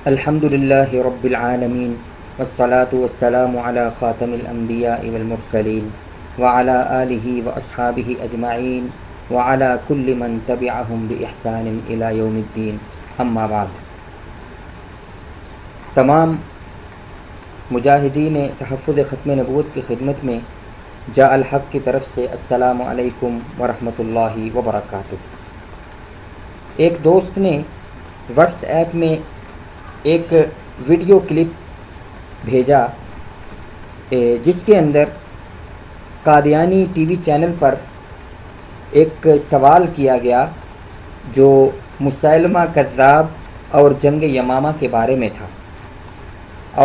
الحمد للہ رب العالمین والصلاة والسلام علی خاتم الانبیاء والمرسلین وعلی آلہ واصحابہ اجمعین وعلی کل من تبعہم بإحسان الی یوم الدین، اما بعد۔ تمام مجاہدین تحفظ ختم نبوت کی خدمت میں جاء الحق کی طرف سے السلام علیکم ورحمۃ اللہ وبرکاتہ۔ ایک دوست نے واٹس ایپ میں ایک ویڈیو کلپ بھیجا جس کے اندر قادیانی ٹی وی چینل پر ایک سوال کیا گیا جو مسیلمہ کذاب اور جنگ یمامہ کے بارے میں تھا،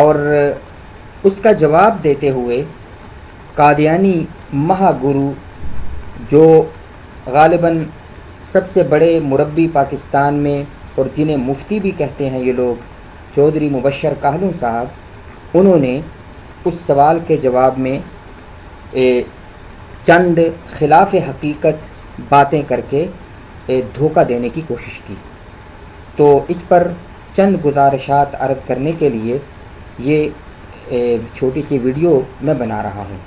اور اس کا جواب دیتے ہوئے قادیانی مہا گرو جو غالباً سب سے بڑے مربی پاکستان میں اور جنہیں مفتی بھی کہتے ہیں یہ لوگ، چودھری مبشر کاہلوں صاحب، انہوں نے اس سوال کے جواب میں چند خلاف حقیقت باتیں کر کے دھوکہ دینے کی کوشش کی۔ تو اس پر چند گزارشات عرض کرنے کے لیے یہ چھوٹی سی ویڈیو میں بنا رہا ہوں۔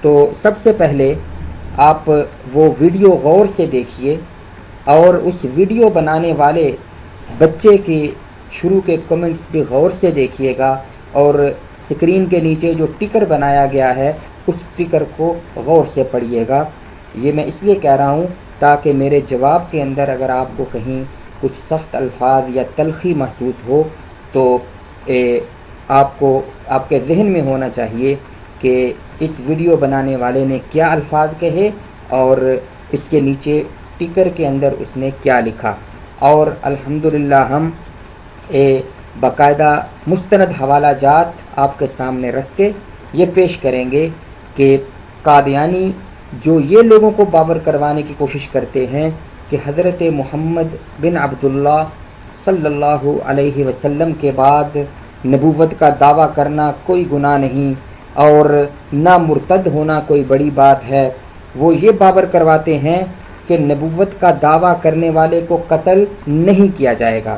تو سب سے پہلے آپ وہ ویڈیو غور سے دیکھیے اور اس ویڈیو بنانے والے بچے کے شروع کے کمنٹس بھی غور سے دیکھیے گا، اور سکرین کے نیچے جو ٹکر بنایا گیا ہے اس ٹکر کو غور سے پڑھیے گا۔ یہ میں اس لیے کہہ رہا ہوں تاکہ میرے جواب کے اندر اگر آپ کو کہیں کچھ سخت الفاظ یا تلخی محسوس ہو تو آپ کو آپ کے ذہن میں ہونا چاہیے کہ اس ویڈیو بنانے والے نے کیا الفاظ کہے اور اس کے نیچے ٹکر کے اندر اس نے کیا لکھا۔ اور الحمدللہ ہم باقاعدہ مستند حوالہ جات آپ کے سامنے رکھ کے یہ پیش کریں گے کہ قادیانی جو یہ لوگوں کو باور کروانے کی کوشش کرتے ہیں کہ حضرت محمد بن عبداللہ صلی اللہ علیہ وسلم کے بعد نبوت کا دعویٰ کرنا کوئی گناہ نہیں اور نہ مرتد ہونا کوئی بڑی بات ہے، وہ یہ باور کرواتے ہیں کہ نبوت کا دعویٰ کرنے والے کو قتل نہیں کیا جائے گا۔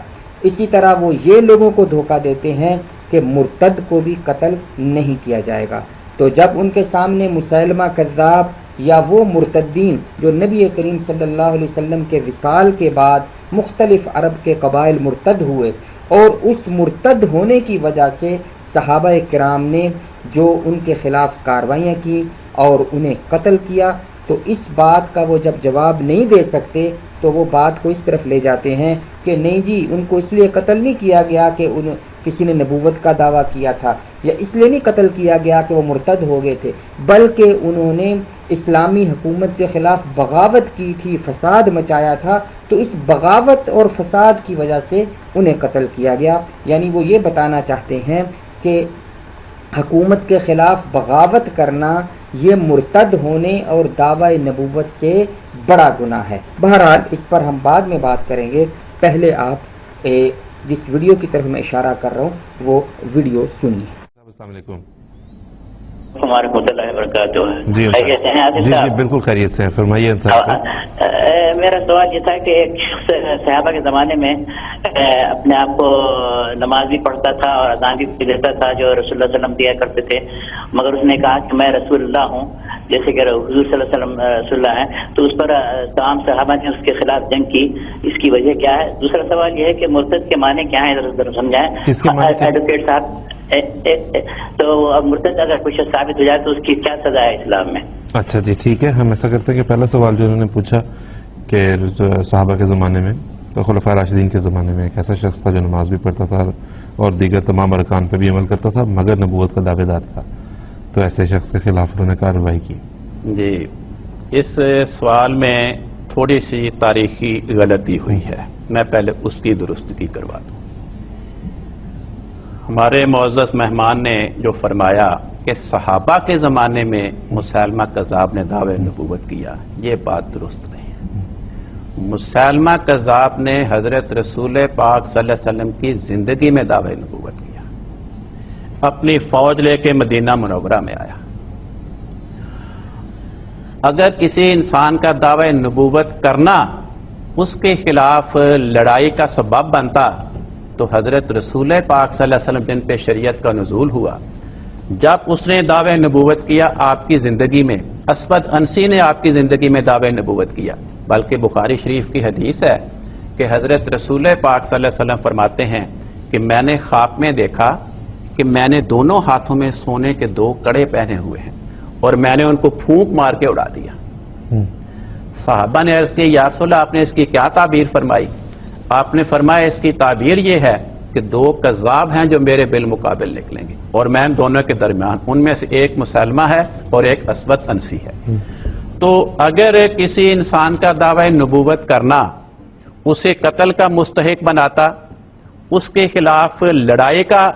اسی طرح وہ یہ لوگوں کو دھوکہ دیتے ہیں کہ مرتد کو بھی قتل نہیں کیا جائے گا۔ تو جب ان کے سامنے مسیلمہ کذاب یا وہ مرتدین جو نبی کریم صلی اللہ علیہ وسلم کے وصال کے بعد مختلف عرب کے قبائل مرتد ہوئے اور اس مرتد ہونے کی وجہ سے صحابہ کرام نے جو ان کے خلاف کارروائیاں کی اور انہیں قتل کیا، تو اس بات کا وہ جب جواب نہیں دے سکتے تو وہ بات کو اس طرف لے جاتے ہیں کہ نہیں جی ان کو اس لیے قتل نہیں کیا گیا کہ کسی نے نبوت کا دعویٰ کیا تھا، یا اس لیے نہیں قتل کیا گیا کہ وہ مرتد ہو گئے تھے، بلکہ انہوں نے اسلامی حکومت کے خلاف بغاوت کی تھی، فساد مچایا تھا، تو اس بغاوت اور فساد کی وجہ سے انہیں قتل کیا گیا۔ یعنی وہ یہ بتانا چاہتے ہیں کہ حکومت کے خلاف بغاوت کرنا یہ مرتد ہونے اور دعوی نبوت سے بڑا گناہ ہے۔ بہرحال اس پر ہم بعد میں بات کریں گے، پہلے آپ جس ویڈیو کی طرف میں اشارہ کر رہا ہوں وہ ویڈیو سنیے۔ السلام علیکم ہمارے اللہ وبرکاتہ۔ جی جی بالکل خیریت سے ہیں، فرمائیے انصاف سے۔ میرا سوال یہ تھا کہ ایک شخص صحابہ کے زمانے میں اپنے آپ کو نماز بھی پڑھتا تھا اور اذان بھی دیتا تھا جو رسول اللہ صلی اللہ علیہ وسلم دیا کرتے تھے، مگر اس نے کہا کہ میں رسول اللہ ہوں، جیسے کہ حضور صلی اللہ علیہ وسلم رسول اللہ ہیں، تو اس پر تمام صحابہ نے اس کے خلاف جنگ کی، اس کی وجہ کیا ہے؟ دوسرا سوال یہ ہے کہ مرتد کے معنی کیا ہیں، ذرا سمجھائیں ایڈوکیٹ صاحب۔ تو اب مرتد اگر کچھ ثابت ہو جائے تو اس کی کیا سزا ہے اسلام میں؟ اچھا جی ٹھیک ہے، ہم ایسا کرتے ہیں کہ پہلا سوال جو انہوں نے پوچھا کہ صحابہ کے زمانے میں، خلفاء راشدین کے زمانے میں ایک ایسا شخص تھا جو نماز بھی پڑھتا تھا اور دیگر تمام ارکان پہ بھی عمل کرتا تھا مگر نبوت کا دعوے دار تھا، تو ایسے شخص کے خلاف انہوں نے کارروائی کی۔ جی اس سوال میں تھوڑی سی تاریخی غلطی ہوئی ہے، میں پہلے اس کی درستگی کروا دوں۔ ہمارے معزز مہمان نے جو فرمایا کہ صحابہ کے زمانے میں مسیلمہ کذاب نے دعوے نبوت کیا، یہ بات درست نہیں ہے۔ مسیلمہ کذاب نے حضرت رسول پاک صلی اللہ علیہ وسلم کی زندگی میں دعوے نبوت کیا، اپنی فوج لے کے مدینہ منورہ میں آیا۔ اگر کسی انسان کا دعوی نبوت کرنا اس کے خلاف لڑائی کا سبب بنتا تو حضرت رسول پاک صلی اللہ علیہ وسلم جن پہ شریعت کا نزول ہوا، جب اس نے دعوی نبوت کیا آپ کی زندگی میں، اسود انسی نے آپ کی زندگی میں دعوی نبوت کیا، بلکہ بخاری شریف کی حدیث ہے کہ حضرت رسول پاک صلی اللہ علیہ وسلم فرماتے ہیں کہ میں نے خواب میں دیکھا کہ میں نے دونوں ہاتھوں میں سونے کے 2 کڑے پہنے ہوئے ہیں اور میں نے ان کو پھونک مار کے اڑا دیا۔ صحابہ نے عرض کی یا رسول اللہ آپ نے اس کی کیا تعبیر فرمائی؟ آپ نے فرمایا اس کی تعبیر یہ ہے کہ 2 کذاب ہیں جو میرے بالمقابل نکلیں گے اور میں ان دونوں کے درمیان، ان میں سے ایک مسلمہ ہے اور ایک اسود انسی ہے۔ تو اگر کسی انسان کا دعوی نبوت کرنا اسے قتل کا مستحق بناتا، اس کے خلاف لڑائی کا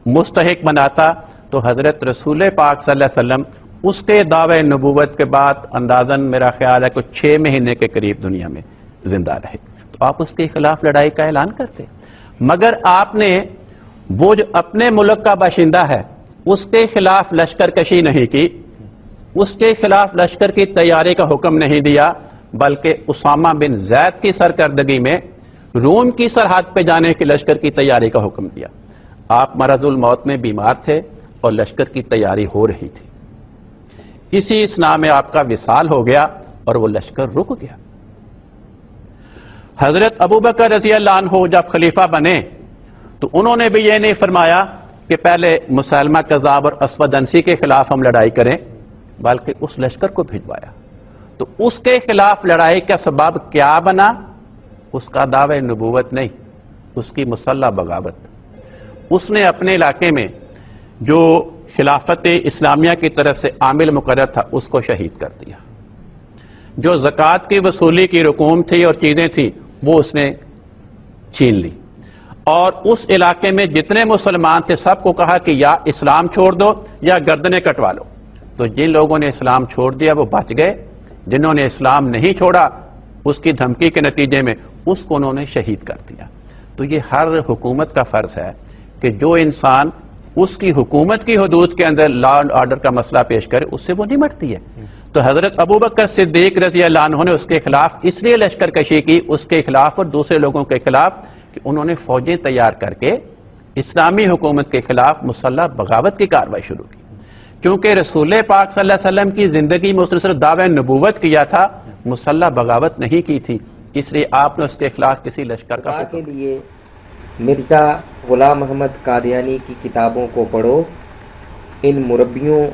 مستحق بناتا، تو حضرت رسول پاک صلی اللہ علیہ وسلم اس کے دعوی نبوت کے بعد اندازاً میرا خیال ہے کہ 6 مہینے کے قریب دنیا میں زندہ رہے، تو آپ اس کے خلاف لڑائی کا اعلان کرتے۔ مگر آپ نے وہ جو اپنے ملک کا باشندہ ہے اس کے خلاف لشکر کشی نہیں کی، اس کے خلاف لشکر کی تیاری کا حکم نہیں دیا، بلکہ اسامہ بن زید کی سرکردگی میں روم کی سرحد پہ جانے کی لشکر کی تیاری کا حکم دیا۔ آپ مرض الموت میں بیمار تھے اور لشکر کی تیاری ہو رہی تھی، اسی اسنا میں آپ کا وصال ہو گیا اور وہ لشکر رک گیا۔ حضرت ابوبکر رضی اللہ عنہ جب خلیفہ بنے تو انہوں نے بھی یہ نہیں فرمایا کہ پہلے مسلمہ کذاب اور اسود انسی کے خلاف ہم لڑائی کریں، بلکہ اس لشکر کو بھجوایا۔ تو اس کے خلاف لڑائی کا سبب کیا بنا؟ اس کا دعوی نبوت نہیں، اس کی مسلح بغاوت۔ اس نے اپنے علاقے میں جو خلافت اسلامیہ کی طرف سے عامل مقرر تھا اس کو شہید کر دیا، جو زکوٰۃ کی وصولی کی رقوم تھی اور چیزیں تھیں وہ اس نے چھین لی، اور اس علاقے میں جتنے مسلمان تھے سب کو کہا کہ یا اسلام چھوڑ دو یا گردنیں کٹوا لو۔ تو جن لوگوں نے اسلام چھوڑ دیا وہ بچ گئے، جنہوں نے اسلام نہیں چھوڑا اس کی دھمکی کے نتیجے میں اس کو انہوں نے شہید کر دیا۔ تو یہ ہر حکومت کا فرض ہے کہ جو انسان اس کی حکومت کی حدود کے اندر لا اینڈ آرڈر کا مسئلہ پیش کرے اس سے وہ نمٹتی ہے۔ تو حضرت ابوبکر صدیق رضی اللہ عنہ نے اس کے خلاف اس لیے لشکر کشی کی، اس کے خلاف اور دوسرے لوگوں کے خلاف، کہ انہوں نے فوجیں تیار کر کے اسلامی حکومت کے خلاف مسلح بغاوت کی کارروائی شروع کی، کیونکہ رسول پاک صلی اللہ علیہ وسلم کی زندگی میں اس نے صرف دعوی نبوت کیا تھا، مسلح بغاوت نہیں کی تھی، اس لیے آپ نے اس کے خلاف کسی لشکر کا کے لیے مرزا غلام محمد قادیانی کی کتابوں کو پڑھو، ان مربیوں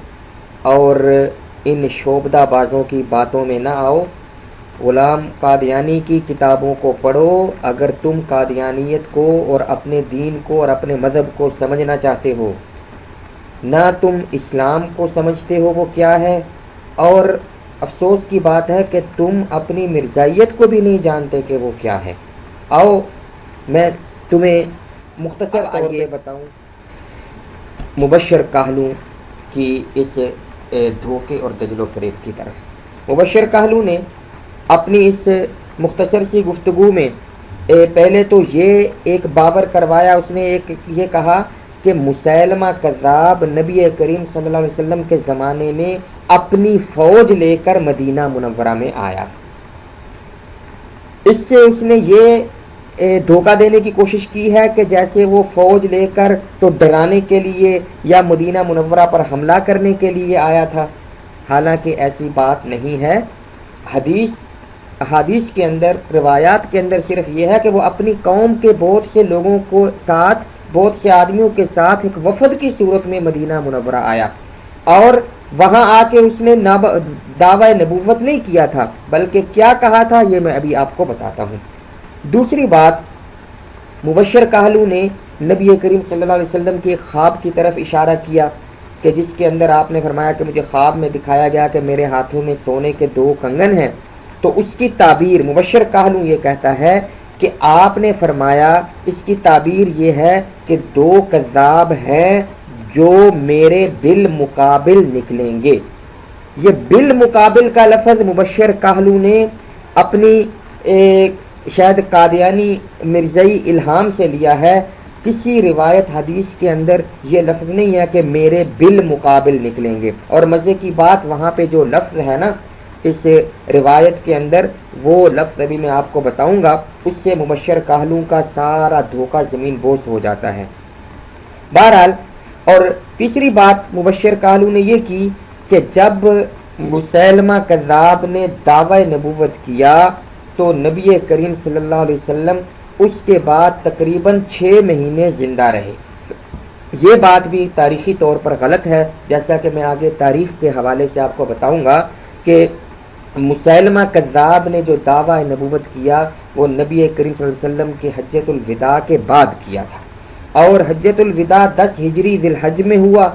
اور ان شعبدہ بازوں کی باتوں میں نہ آؤ۔ غلام قادیانی کی کتابوں کو پڑھو اگر تم قادیانیت کو اور اپنے دین کو اور اپنے مذہب کو سمجھنا چاہتے ہو، نہ تم اسلام کو سمجھتے ہو وہ کیا ہے، اور افسوس کی بات ہے کہ تم اپنی مرزائیت کو بھی نہیں جانتے کہ وہ کیا ہے۔ آؤ میں تمہیں مختصر طور پہ بتاؤں مبشر کاہلو کی اس دھوکے اور دجل و فریب کی طرف۔ مبشر کاہلو نے اپنی اس مختصر سی گفتگو میں پہلے تو یہ ایک باور کروایا، اس نے ایک یہ کہا کہ مسیلمہ کذاب نبی کریم صلی اللہ علیہ وسلم کے زمانے میں اپنی فوج لے کر مدینہ منورہ میں آیا۔ اس سے اس نے یہ دھوکہ دینے کی کوشش کی ہے کہ جیسے وہ فوج لے کر تو ڈرانے کے لیے یا مدینہ منورہ پر حملہ کرنے کے لیے آیا تھا، حالانکہ ایسی بات نہیں ہے۔ احادیث کے اندر، روایات کے اندر صرف یہ ہے کہ وہ اپنی قوم کے بہت سے لوگوں کو ساتھ، بہت سے آدمیوں کے ساتھ ایک وفد کی صورت میں مدینہ منورہ آیا، اور وہاں آ کے اس نے دعوی نبوت نہیں کیا تھا، بلکہ کیا کہا تھا یہ میں ابھی آپ کو بتاتا ہوں۔ دوسری بات، مبشر کاہلو نے نبی کریم صلی اللہ علیہ وسلم کے خواب کی طرف اشارہ کیا کہ جس کے اندر آپ نے فرمایا کہ مجھے خواب میں دکھایا گیا کہ میرے ہاتھوں میں سونے کے 2 کنگن ہیں، تو اس کی تعبیر مبشر کاہلو یہ کہتا ہے کہ آپ نے فرمایا اس کی تعبیر یہ ہے کہ 2 کذاب ہیں جو میرے بالمقابل نکلیں گے۔ یہ بالمقابل کا لفظ مبشر کاہلو نے اپنی شاید قادیانی مرزائی الہام سے لیا ہے، کسی روایت حدیث کے اندر یہ لفظ نہیں ہے کہ میرے بالمقابل نکلیں گے۔ اور مزے کی بات، وہاں پہ جو لفظ ہے نا اس روایت کے اندر، وہ لفظ ابھی میں آپ کو بتاؤں گا اس سے مبشر کاہلوں کا سارا دھوکہ زمین بوس ہو جاتا ہے۔ بہرحال، اور تیسری بات مبشر کاہلوں نے یہ کی کہ جب مسیلمہ کذاب نے دعوی نبوت کیا تو نبی کریم صلی اللہ علیہ وسلم اس کے بعد تقریباً 6 مہینے زندہ رہے۔ یہ بات بھی تاریخی طور پر غلط ہے، جیسا کہ میں آگے تاریخ کے حوالے سے آپ کو بتاؤں گا کہ مسیلمہ کذاب نے جو دعویٰ نبوت کیا وہ نبی کریم صلی اللہ علیہ وسلم کے حجۃ الوداع کے بعد کیا تھا، اور حجۃ الوداع 10 ہجری ذی الحج میں ہوا،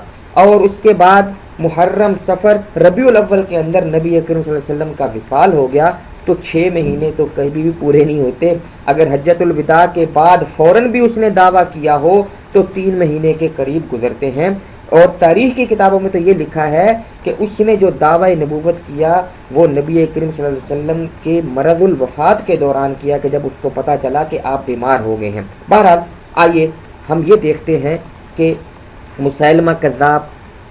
اور اس کے بعد محرم، صفر، ربیع الاول کے اندر نبی کریم صلی اللہ علیہ وسلم کا وصال ہو گیا۔ تو 6 مہینے تو کبھی بھی پورے نہیں ہوتے۔ اگر حجۃ الوداع کے بعد فوراً بھی اس نے دعویٰ کیا ہو تو 3 مہینے کے قریب گزرتے ہیں، اور تاریخ کی کتابوں میں تو یہ لکھا ہے کہ اس نے جو دعویٰ نبوت کیا وہ نبی کریم صلی اللہ علیہ وسلم کے مرض الوفات کے دوران کیا، کہ جب اس کو پتہ چلا کہ آپ بیمار ہو گئے ہیں۔ بہرحال آئیے ہم یہ دیکھتے ہیں کہ مسیلمہ کذاب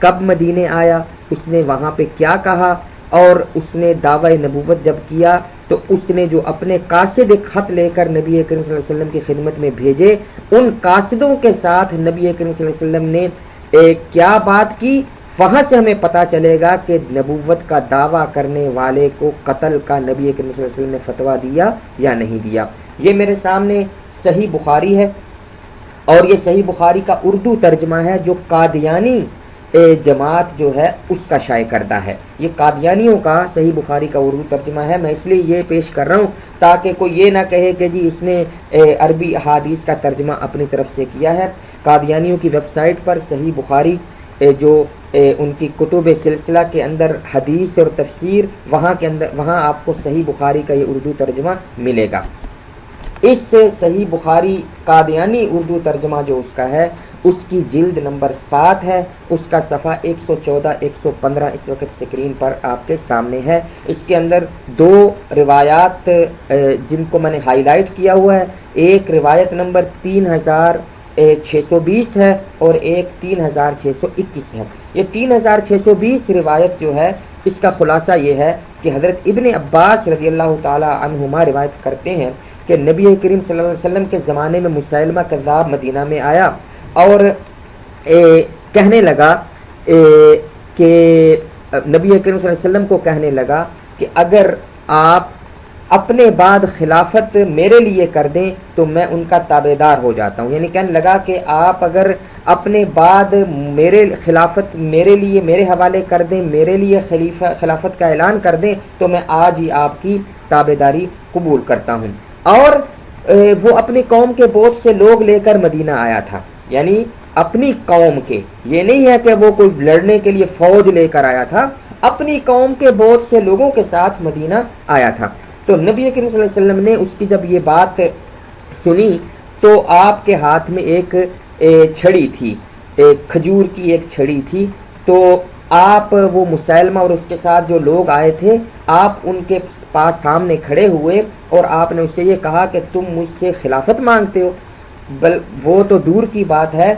کب مدینے آیا، اس نے وہاں پہ کیا کہا، اور اس نے دعوی نبوت جب کیا تو اس نے جو اپنے قاصد خط لے کر نبی کریم صلی اللہ علیہ وسلم کی خدمت میں بھیجے، ان قاصدوں کے ساتھ نبی کریم صلی اللہ علیہ وسلم نے کیا بات کی، وہاں سے ہمیں پتہ چلے گا کہ نبوت کا دعویٰ کرنے والے کو قتل کا نبی کریم صلی اللہ علیہ وسلم نے فتویٰ دیا یا نہیں دیا۔ یہ میرے سامنے صحیح بخاری ہے، اور یہ صحیح بخاری کا اردو ترجمہ ہے جو قادیانی جماعت جو ہے اس کا شائع کردہ ہے۔ یہ قادیانیوں کا صحیح بخاری کا اردو ترجمہ ہے۔ میں اس لیے یہ پیش کر رہا ہوں تاکہ کوئی یہ نہ کہے کہ جی اس نے عربی احادیث کا ترجمہ اپنی طرف سے کیا ہے۔ قادیانیوں کی ویب سائٹ پر صحیح بخاری جو ان کی کتب سلسلہ کے اندر حدیث اور تفسیر، وہاں آپ کو صحیح بخاری کا یہ اردو ترجمہ ملے گا۔ اس سے صحیح بخاری قادیانی اردو ترجمہ جو اس کا ہے، اس کی جلد نمبر 7 ہے، اس کا صفحہ 114 115 اس وقت اسکرین پر آپ کے سامنے ہے۔ اس کے اندر 2 روایات جن کو میں نے ہائی لائٹ کیا ہوا ہے، ایک روایت نمبر 3620 ہے اور ایک 3621 ہے۔ یہ 3620 روایت جو ہے اس کا خلاصہ یہ ہے کہ حضرت ابن عباس رضی اللہ تعالی عنہما روایت کرتے ہیں کہ نبی کریم صلی اللہ علیہ وسلم کے زمانے میں مسیلمہ کذاب مدینہ میں آیا اور کہنے لگا کہ نبی کریم صلی اللہ علیہ وسلم کو کہنے لگا کہ اگر آپ اپنے بعد خلافت میرے لیے کر دیں تو میں ان کا تابع دار ہو جاتا ہوں۔ یعنی کہنے لگا کہ آپ اگر اپنے بعد میرے خلافت میرے لیے میرے حوالے کر دیں، میرے لیے خلافت کا اعلان کر دیں تو میں آج ہی آپ کی تابع داری قبول کرتا ہوں۔ اور وہ اپنی قوم کے بہت سے لوگ لے کر مدینہ آیا تھا، یعنی اپنی قوم کے، یہ نہیں ہے کہ وہ کوئی لڑنے کے لیے فوج لے کر آیا تھا، اپنی قوم کے بہت سے لوگوں کے ساتھ مدینہ آیا تھا۔ تو نبی کریم صلی اللہ علیہ وسلم نے اس کی جب یہ بات سنی تو آپ کے ہاتھ میں ایک چھڑی تھی، کھجور کی ایک چھڑی تھی، تو آپ وہ مسیلمہ اور اس کے ساتھ جو لوگ آئے تھے، آپ ان کے پاس سامنے کھڑے ہوئے اور آپ نے اسے یہ کہا کہ تم مجھ سے خلافت مانگتے ہو، وہ تو دور کی بات ہے،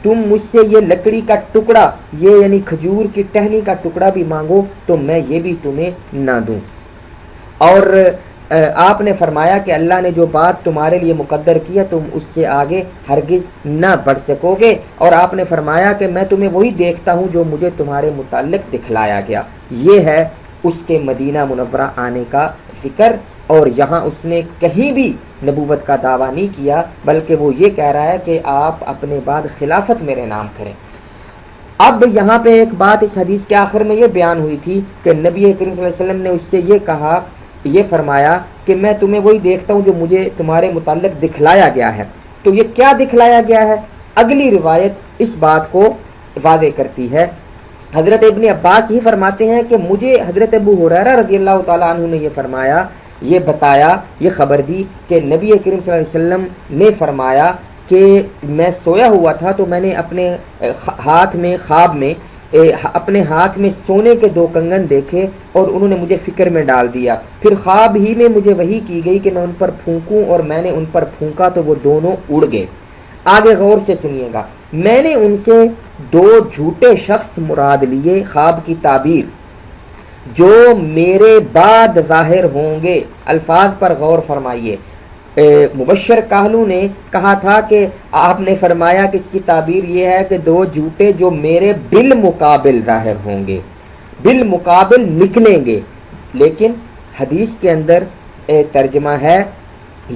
تم مجھ سے یہ لکڑی کا ٹکڑا، یہ یعنی کھجور کی ٹہنی کا ٹکڑا بھی مانگو تو میں یہ بھی تمہیں نہ دوں۔ اور آپ نے فرمایا کہ اللہ نے جو بات تمہارے لیے مقدر کیا تم اس سے آگے ہرگز نہ بڑھ سکو گے، اور آپ نے فرمایا کہ میں تمہیں وہی دیکھتا ہوں جو مجھے تمہارے متعلق دکھلایا گیا۔ یہ ہے اس کے مدینہ منورہ آنے کا ذکر، اور یہاں اس نے کہیں بھی نبوت کا دعویٰ نہیں کیا، بلکہ وہ یہ کہہ رہا ہے کہ آپ اپنے بعد خلافت میرے نام کریں۔ اب یہاں پہ ایک بات اس حدیث کے آخر میں یہ بیان ہوئی تھی کہ نبی کریم صلی اللہ علیہ وسلم نے اس سے یہ کہا، یہ فرمایا کہ میں تمہیں وہی دیکھتا ہوں جو مجھے تمہارے متعلق دکھلایا گیا ہے۔ تو یہ کیا دکھلایا گیا ہے؟ اگلی روایت اس بات کو واضح کرتی ہے۔ حضرت ابن عباس ہی فرماتے ہیں کہ مجھے حضرت ابو ہریرہ رضی اللہ تعالیٰ عنہ نے یہ فرمایا، یہ بتایا، یہ خبر دی کہ نبی کریم صلی اللہ علیہ وسلم نے فرمایا کہ میں سویا ہوا تھا تو میں نے اپنے ہاتھ میں خواب میں اپنے ہاتھ میں سونے کے 2 کنگن دیکھے اور انہوں نے مجھے فکر میں ڈال دیا، پھر خواب ہی میں مجھے وحی کی گئی کہ میں ان پر پھونکوں، اور میں نے ان پر پھونکا تو وہ دونوں اڑ گئے۔ آگے غور سے سنیے گا، میں نے ان سے 2 جھوٹے شخص مراد لیے، خواب کی تعبیر، جو میرے بعد ظاہر ہوں گے۔ الفاظ پر غور فرمائیے، مبشر کاہلو نے کہا تھا کہ آپ نے فرمایا کہ اس کی تعبیر یہ ہے کہ دو جھوٹے جو میرے بالمقابل ظاہر ہوں گے، بالمقابل نکلیں گے، لیکن حدیث کے اندر ترجمہ ہے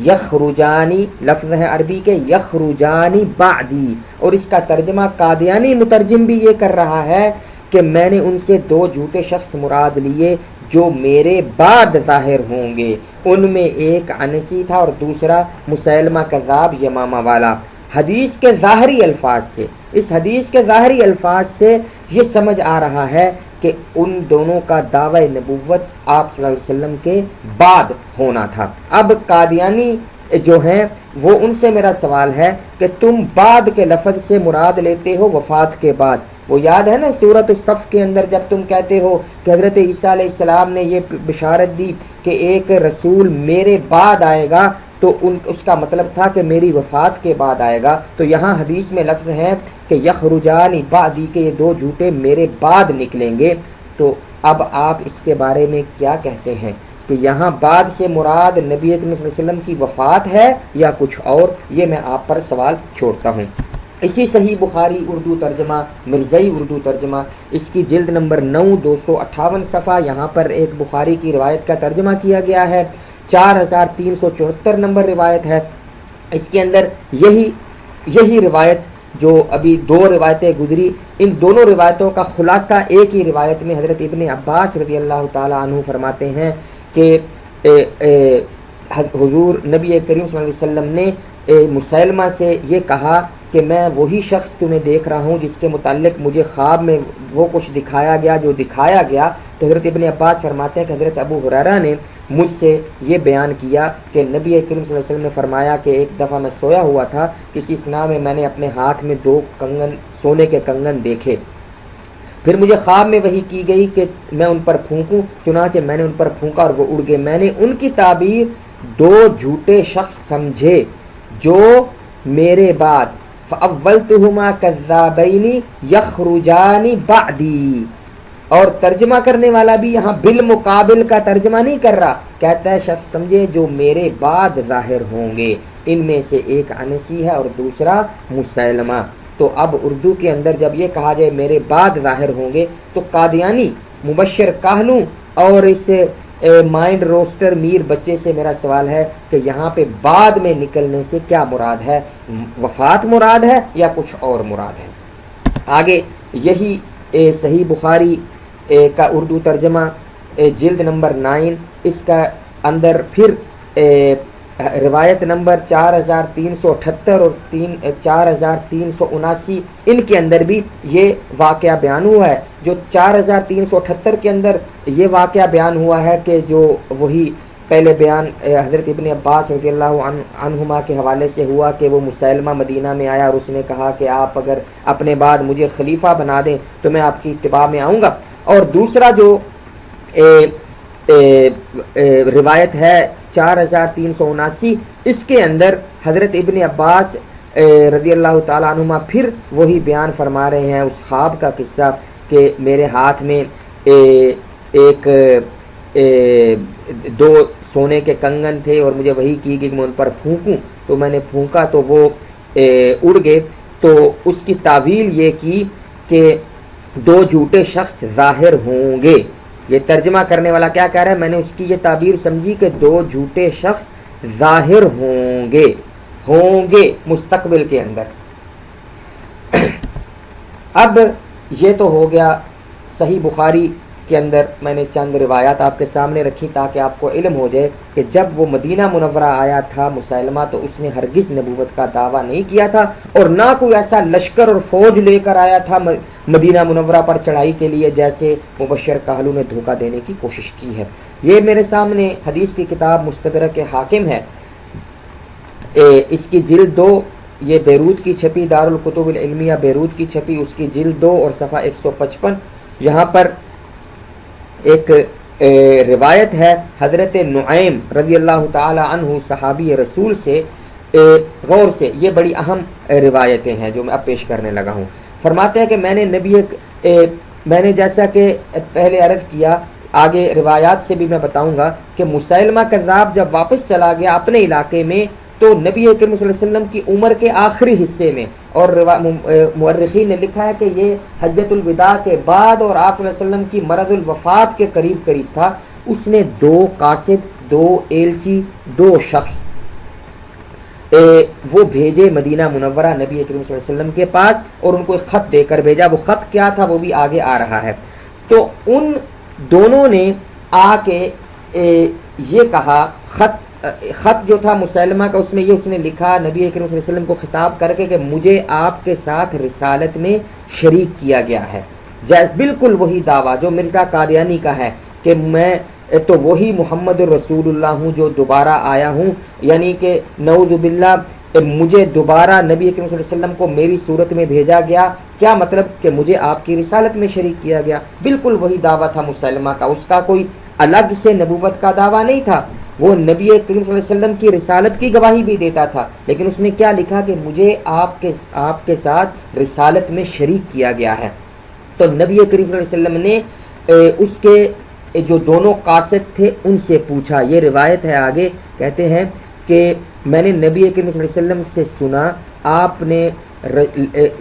یخرجانی، لفظ ہے عربی کے یخرجانی بعدی، اور اس کا ترجمہ قادیانی مترجم بھی یہ کر رہا ہے کہ میں نے ان سے دو جھوٹے شخص مراد لیے جو میرے بعد ظاہر ہوں گے، ان میں ایک انسی تھا اور دوسرا مسیلمہ کذاب یمامہ والا۔ حدیث کے ظاہری الفاظ سے، اس حدیث کے ظاہری الفاظ سے یہ سمجھ آ رہا ہے کہ ان دونوں کا دعوی نبوت آپ صلی اللہ علیہ وسلم کے بعد ہونا تھا۔ اب قادیانی جو ہیں وہ ان سے میرا سوال ہے کہ تم بعد کے لفظ سے مراد لیتے ہو وفات کے بعد، وہ یاد ہے نا سورۃ الصف کے اندر جب تم کہتے ہو کہ حضرت عیسیٰ علیہ السلام نے یہ بشارت دی کہ ایک رسول میرے بعد آئے گا، تو اس کا مطلب تھا کہ میری وفات کے بعد آئے گا۔ تو یہاں حدیث میں لفظ ہے کہ یخرجان بعدی، کہ یہ دو جھوٹے میرے بعد نکلیں گے۔ تو اب آپ اس کے بارے میں کیا کہتے ہیں کہ یہاں بعد سے مراد نبی اکرم صلی اللہ علیہ وسلم کی وفات ہے یا کچھ اور؟ یہ میں آپ پر سوال چھوڑتا ہوں۔ اسی صحیح بخاری اردو ترجمہ، مرزئی اردو ترجمہ، اس کی جلد نمبر 9 258 صفحہ، یہاں پر ایک بخاری کی روایت کا ترجمہ کیا گیا ہے، 4374 نمبر روایت ہے۔ اس کے اندر یہی روایت جو ابھی دو روایتیں گزری، ان دونوں روایتوں کا خلاصہ ایک ہی روایت میں حضرت ابن عباس رضی اللہ تعالی عنہ فرماتے ہیں کہ حضور نبی کریم صلی اللہ علیہ وسلم نے مسیلمہ سے یہ کہا کہ میں وہی شخص تمہیں دیکھ رہا ہوں جس کے متعلق مجھے خواب میں وہ کچھ دکھایا گیا جو دکھایا گیا۔ تو حضرت ابن عباس فرماتے ہیں کہ حضرت ابو ہریرہ نے مجھ سے یہ بیان کیا کہ نبی کریم صلی اللہ علیہ وسلم نے فرمایا کہ ایک دفعہ میں سویا ہوا تھا، کسی سنا میں نے اپنے ہاتھ میں 2 کنگن، سونے کے کنگن دیکھے، پھر مجھے خواب میں وحی کی گئی کہ میں ان پر پھونکوں، چنانچہ میں نے ان پر پھونکا اور وہ اڑ گئے۔ میں نے ان کی تعبیر 2 جھوٹے شخص سمجھے جو میرے بعد، فَأَوَّلْتُهُمَا كَذَّابَيْنِ يَخْرُجَانِ بَعْدِي، اور ترجمہ کرنے والا بھی یہاں بالمقابل کا ترجمہ نہیں کر رہا، کہتا ہے شخص سمجھے جو میرے بعد ظاہر ہوں گے، ان میں سے ایک انسی ہے اور دوسرا مسیلمہ۔ تو اب اردو کے اندر جب یہ کہا جائے میرے بعد ظاہر ہوں گے، تو قادیانی، مبشر کاہلوں اور اس مائنڈ روسٹر میر بچے سے میرا سوال ہے کہ یہاں پہ بعد میں نکلنے سے کیا مراد ہے؟ وفات مراد ہے یا کچھ اور مراد ہے؟ آگے یہی صحیح بخاری کا اردو ترجمہ جلد نمبر 9، اس کا اندر پھر روایت نمبر 4378 اور 4379، ان کے اندر بھی یہ واقعہ بیان ہوا ہے۔ جو 4378 کے اندر یہ واقعہ بیان ہوا ہے کہ جو وہی پہلے بیان حضرت ابن عباس رضی اللہ عنہما کے حوالے سے ہوا کہ وہ مسیلمہ مدینہ میں آیا اور اس نے کہا کہ آپ اگر اپنے بعد مجھے خلیفہ بنا دیں تو میں آپ کی اتباع میں آؤں گا۔ اور دوسرا جو روایت ہے 4379، اس کے اندر حضرت ابن عباس رضی اللہ تعالیٰ عنہما پھر وہی بیان فرما رہے ہیں اس خواب کا قصہ کہ میرے ہاتھ میں ایک 2 سونے کے کنگن تھے اور مجھے وہی کی کہ میں ان پر پھونکوں، تو میں نے پھونکا تو وہ اڑ گئے۔ تو اس کی تعویل یہ کی کہ 2 جھوٹے شخص ظاہر ہوں گے۔ یہ ترجمہ کرنے والا کیا کہہ رہا ہے؟ میں نے اس کی یہ تعبیر سمجھی کہ 2 جھوٹے شخص ظاہر ہوں گے مستقبل کے اندر۔ اب یہ تو ہو گیا صحیح بخاری کے اندر، میں نے چند روایات آپ کے سامنے رکھی تاکہ آپ کو علم ہو جائے کہ جب وہ مدینہ منورہ آیا تھا مسیلمہ تو اس نے ہرگز نبوت کا دعویٰ نہیں کیا تھا، اور نہ کوئی ایسا لشکر اور فوج لے کر آیا تھا مدینہ منورہ پر چڑھائی کے لیے جیسے مبشر کاہلو نے دھوکہ دینے کی کوشش کی ہے۔ یہ میرے سامنے حدیث کی کتاب مستدرک حاکم ہے، اس کی جلد 2، یہ بیروت کی چھپی، دارالکتب العلمیہ بیروت کی چھپی، اس کی جلد 2 اور صفحہ 155۔ یہاں پر ایک روایت ہے حضرت نعیم رضی اللہ تعالی عنہ صحابی رسول سے، غور سے یہ بڑی اہم روایتیں ہیں جو میں اب پیش کرنے لگا ہوں۔ فرماتے ہیں کہ میں نے جیسا کہ پہلے عرض کیا آگے روایات سے بھی میں بتاؤں گا کہ مسیلمہ کذاب جب واپس چلا گیا اپنے علاقے میں تو نبی کریم صلی اللہ علیہ وسلم کی عمر کے آخری حصے میں، اور مورخین نے لکھا ہے کہ یہ حجۃ الوداع کے بعد اور آپ صلی اللہ علیہ وسلم کی مرض الوفات کے قریب قریب تھا، اس نے 2 قاصد، 2 ایلچی، 2 شخص وہ بھیجے مدینہ منورہ نبی کریم صلی اللہ علیہ وسلم کے پاس، اور ان کو ایک خط دے کر بھیجا۔ وہ خط کیا تھا وہ بھی آگے آ رہا ہے۔ تو ان دونوں نے آ کے یہ کہا، خط جو تھا مسیلمہ کا، اس میں یہ اس نے لکھا نبی کریم صلی اللہ علیہ وسلم کو خطاب کر کے کہ مجھے آپ کے ساتھ رسالت میں شریک کیا گیا ہے، بالکل وہی دعویٰ جو مرزا قادیانی کا ہے کہ میں تو وہی محمد الرسول اللہ ہوں جو دوبارہ آیا ہوں، یعنی کہ نعوذ باللہ مجھے دوبارہ نبی کریم صلی اللہ علیہ وسلم کو میری صورت میں بھیجا گیا، کیا مطلب کہ مجھے آپ کی رسالت میں شریک کیا گیا۔ بالکل وہی دعویٰ تھا مسلمہ کا، اس کا کوئی الگ سے نبوت کا دعویٰ نہیں تھا، وہ نبی کریم صلی اللہ علیہ وسلم کی رسالت کی گواہی بھی دیتا تھا، لیکن اس نے کیا لکھا کہ مجھے آپ کے ساتھ رسالت میں شریک کیا گیا ہے۔ تو نبی کریم صلی اللہ علیہ وسلم نے اس کے جو دونوں قاصد تھے ان سے پوچھا، یہ روایت ہے آگے، کہتے ہیں کہ میں نے نبی کریم صلی اللہ علیہ وسلم سے سنا آپ نے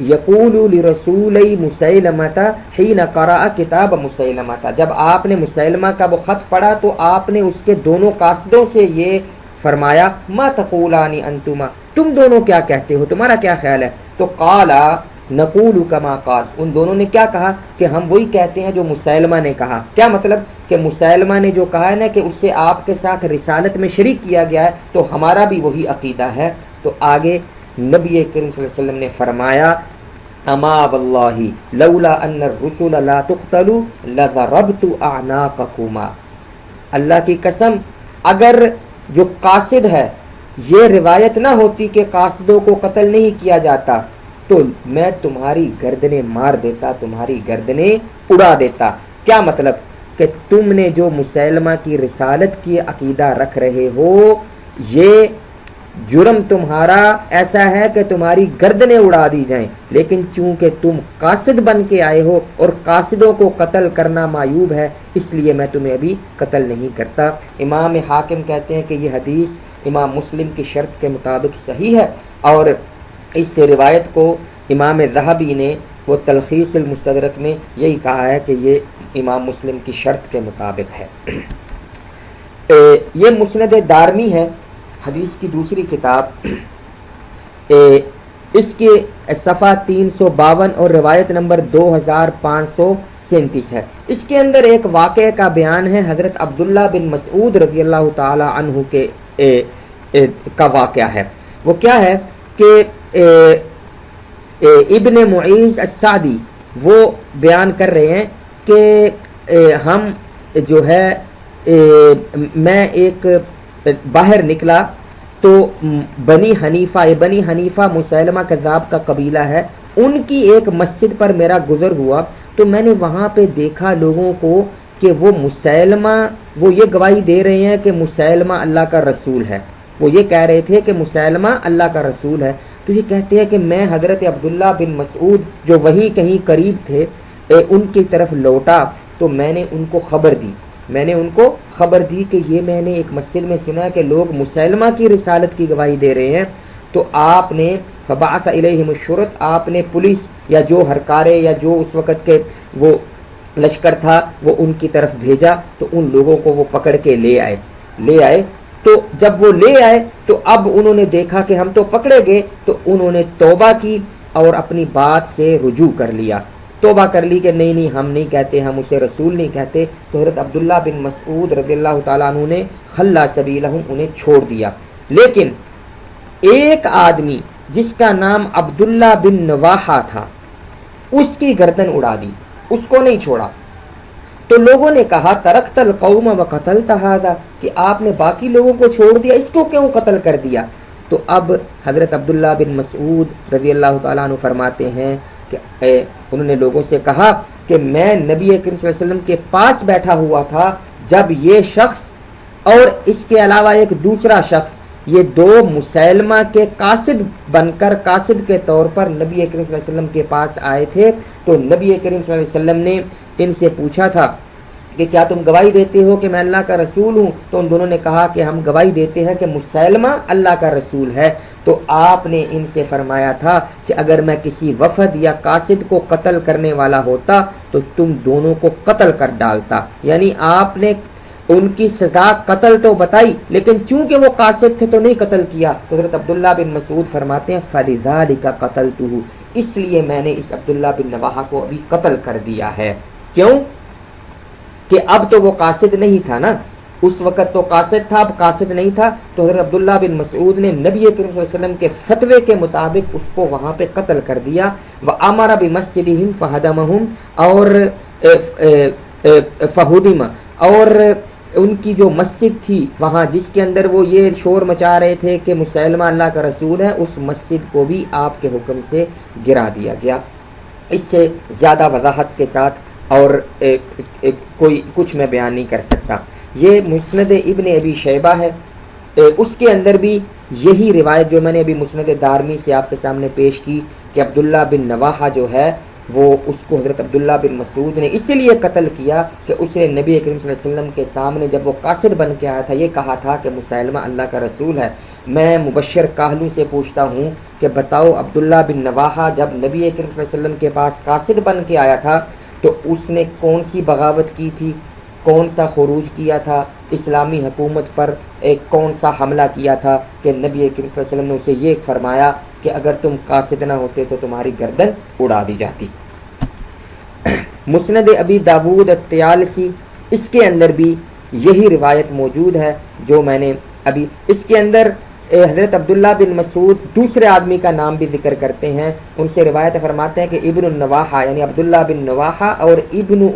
یقول لرسول مسیلمۃ حین قرأ کتاب مسیلمۃ، جب آپ نے مسیلمہ کا وہ خط پڑھا تو آپ نے اس کے دونوں قاصدوں سے یہ فرمایا ما تقولان انتما، تم دونوں کیا کہتے ہو، تمہارا کیا خیال ہے؟ تو قالا نقول کما قال، ان دونوں نے کیا کہا کہ ہم وہی کہتے ہیں جو مسیلمہ نے کہا۔ کیا مطلب کہ مسیلمہ نے جو کہا ہے نا کہ اس سے آپ کے ساتھ رسالت میں شریک کیا گیا ہے، تو ہمارا بھی وہی عقیدہ ہے۔ تو آگے نبی کریم صلی اللہ علیہ وسلم نے فرمایا اما واللہ لولا ان الرسل لا تقتل لضربت اعناقکما، اللہ کی قسم اگر جو قاصد ہے یہ روایت نہ ہوتی کہ قاصدوں کو قتل نہیں کیا جاتا تو میں تمہاری گردنیں مار دیتا، تمہاری گردنیں اڑا دیتا۔ کیا مطلب کہ تم نے جو مسیلمہ کی رسالت کی عقیدہ رکھ رہے ہو، یہ جرم تمہارا ایسا ہے کہ تمہاری گردنیں اڑا دی جائیں، لیکن چونکہ تم قاصد بن کے آئے ہو اور قاصدوں کو قتل کرنا معیوب ہے، اس لیے میں تمہیں ابھی قتل نہیں کرتا۔ امام حاکم کہتے ہیں کہ یہ حدیث امام مسلم کی شرط کے مطابق صحیح ہے، اور اس روایت کو امام ذہبی نے وہ تلخیص المستدرک میں یہی کہا ہے کہ یہ امام مسلم کی شرط کے مطابق ہے۔ یہ مسند دارمی ہے، حدیث کی دوسری کتاب، اس کے صفحہ 352 اور روایت نمبر 2537 ہے۔ اس کے اندر ایک واقعے کا بیان ہے، حضرت عبداللہ بن مسعود رضی اللہ تعالی عنہ کے کا واقعہ ہے۔ وہ کیا ہے کہ ابن معیز السعدی وہ بیان کر رہے ہیں کہ ہم جو ہے میں ایک باہر نکلا تو بنی حنیفہ مسیلمہ کذاب کا قبیلہ ہے، ان کی ایک مسجد پر میرا گزر ہوا تو میں نے وہاں پہ دیکھا لوگوں کو کہ وہ مسیلمہ، وہ یہ گواہی دے رہے ہیں کہ مسیلمہ اللہ کا رسول ہے، وہ یہ کہہ رہے تھے کہ مسیلمہ اللہ کا رسول ہے۔ تو یہ کہتے ہیں کہ میں حضرت عبداللہ بن مسعود جو وہیں کہیں قریب تھے ان کی طرف لوٹا تو میں نے ان کو خبر دی کہ یہ میں نے ایک مسجد میں سنا کہ لوگ مسیلمہ کی رسالت کی گواہی دے رہے ہیں۔ تو آپ نے فبعث الیہم الشرط، آپ نے پولیس یا جو ہرکارے یا جو اس وقت کے وہ لشکر تھا وہ ان کی طرف بھیجا، تو ان لوگوں کو وہ پکڑ کے لے آئے۔ تو جب وہ لے آئے تو اب انہوں نے دیکھا کہ ہم تو پکڑے گئے، تو انہوں نے توبہ کی اور اپنی بات سے رجوع کر لیا، توبہ کر لی کہ نہیں ہم نہیں کہتے، ہم اسے رسول نہیں کہتے۔ تو حضرت عبداللہ بن مسعود رضی اللہ تعالیٰ عنہ نے خلا سبیلہم، انہیں چھوڑ دیا۔ لیکن ایک آدمی جس کا نام عبداللہ بن نواحہ تھا، اس کی گردن اڑا دی، اس کو نہیں چھوڑا۔ تو لوگوں نے کہا ترکت القوم وقتلت ھذا، کہ آپ نے باقی لوگوں کو چھوڑ دیا، اس کو کیوں قتل کر دیا؟ تو اب حضرت عبداللہ بن مسعود رضی اللہ تعالیٰ عنہ فرماتے ہیں کہ انہوں نے لوگوں سے کہا کہ میں نبی کریم صلی اللہ علیہ وسلم کے پاس بیٹھا ہوا تھا جب یہ شخص اور اس کے علاوہ ایک دوسرا شخص، یہ دو مسیلمہ کے قاصد بن کر، قاصد کے طور پر نبی کریم صلی اللہ علیہ وسلم کے پاس آئے تھے۔ تو نبی کریم صلی اللہ علیہ وسلم نے ان سے پوچھا تھا کہ کیا تم گواہی دیتے ہو کہ میں اللہ کا رسول ہوں؟ تو ان دونوں نے کہا کہ ہم گواہی دیتے ہیں کہ مسیلمہ اللہ کا رسول ہے۔ تو آپ نے ان سے فرمایا تھا کہ اگر میں کسی وفد یا قاصد کو قتل کرنے والا ہوتا تو تم دونوں کو قتل کر ڈالتا، یعنی آپ نے ان کی سزا قتل تو بتائی، لیکن چونکہ وہ قاصد تھے تو نہیں قتل کیا۔ تو حضرت عبداللہ بن مسعود فرماتے ہیں فَلِذَلِكَ قَتَلْتُهُ، اس لیے میں نے اس عبداللہ بن رواحہ کو ابھی قتل کر دیا ہے۔ کیوں کہ اب تو وہ قاصد نہیں تھا نا، اس وقت تو قاصد تھا، اب قاصد نہیں تھا۔ تو حضرت عبداللہ بن مسعود نے نبی کریم صلی اللہ علیہ وسلم کے فتوے کے مطابق اس کو وہاں پہ قتل کر دیا۔ وَأَمَرَ بِمَسْجِدِهِمْ فَهَدَمَهُمْ، اور فَهُدِمَ، اور ان کی جو مسجد تھی وہاں جس کے اندر وہ یہ شور مچا رہے تھے کہ مسیلمہ اللہ کا رسول ہے، اس مسجد کو بھی آپ کے حکم سے گرا دیا گیا۔ اس سے زیادہ وضاحت کے ساتھ اور کوئی کچھ میں بیان نہیں کر سکتا۔ یہ مسند ابن ابی شیبہ ہے، اس کے اندر بھی یہی روایت جو میں نے ابھی مسند دارمی سے آپ کے سامنے پیش کی کہ عبداللہ بن رواحہ جو ہے وہ اس کو حضرت عبداللہ بن مسعود نے اسی لیے قتل کیا کہ اس نے نبی کریم صلی اللہ علیہ وسلم کے سامنے جب وہ قاصد بن کے آیا تھا یہ کہا تھا کہ مسیلمہ اللہ کا رسول ہے۔ میں مبشر کاہلو سے پوچھتا ہوں کہ بتاؤ عبداللہ بن رواحہ جب نبی کریم صلی اللہ علیہ وسلم کے پاس قاصد بن کے آیا تھا تو اس نے کون سی بغاوت کی تھی، کون سا خروج کیا تھا اسلامی حکومت پر، ایک کون سا حملہ کیا تھا کہ نبی کریم صلی اللہ علیہ وسلم نے اسے یہ فرمایا کہ اگر تم قاصد نہ ہوتے تو تمہاری گردن اڑا دی جاتی۔ مسند ابی داود الطیالسی، اس کے اندر بھی یہی روایت موجود ہے جو میں نے ابھی، اس کے اندر حضرت عبداللہ بن مسعود دوسرے آدمی کا نام بھی ذکر کرتے ہیں، ان سے روایت فرماتے ہیں کہ ابن النواحہ یعنی عبداللہ بن نواحہ اور ابن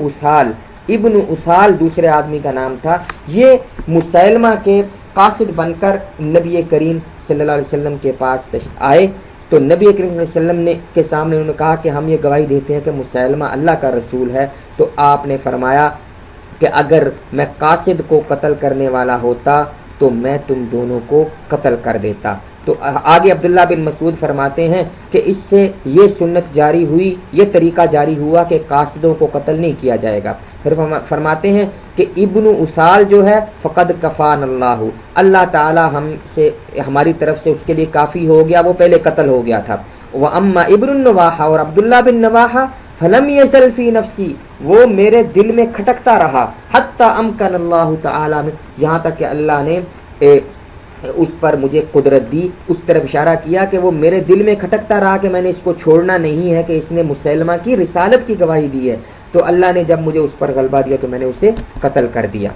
اسال دوسرے آدمی کا نام تھا، یہ مسیلمہ کے قاصد بن کر نبی کریم صلی اللہ علیہ وسلم کے پاس آئے تو نبی کریم صلی اللہ علیہ وسلم نے کے سامنے انہوں نے کہا کہ ہم یہ گواہی دیتے ہیں کہ مسیلمہ اللہ کا رسول ہے۔ تو آپ نے فرمایا کہ اگر میں قاصد کو قتل کرنے والا ہوتا تو میں تم دونوں کو قتل کر دیتا۔ تو آگے عبداللہ بن مسعود فرماتے ہیں کہ اس سے یہ سنت جاری ہوئی، یہ طریقہ جاری ہوا کہ قاصدوں کو قتل نہیں کیا جائے گا۔ پھر فرماتے ہیں کہ ابن اسال جو ہے فقد کفان اللہ، اللہ تعالی ہم سے ہماری طرف سے اس کے لیے کافی ہو گیا، وہ پہلے قتل ہو گیا تھا۔ وَأَمَّا ابن النواحہ، اور عبداللہ بن نواحہ فلم یزل فی نفسی، وہ میرے دل میں کھٹکتا رہا، حتی امکن اللہ تعالی میں، یہاں تک کہ اللہ نے اس پر مجھے قدرت دی، اس طرف اشارہ کیا کہ وہ میرے دل میں کھٹکتا رہا کہ میں نے اس کو چھوڑنا نہیں ہے کہ اس نے مسیلمہ کی رسالت کی گواہی دی ہے، تو اللہ نے جب مجھے اس پر غلبہ دیا تو میں نے اسے قتل کر دیا۔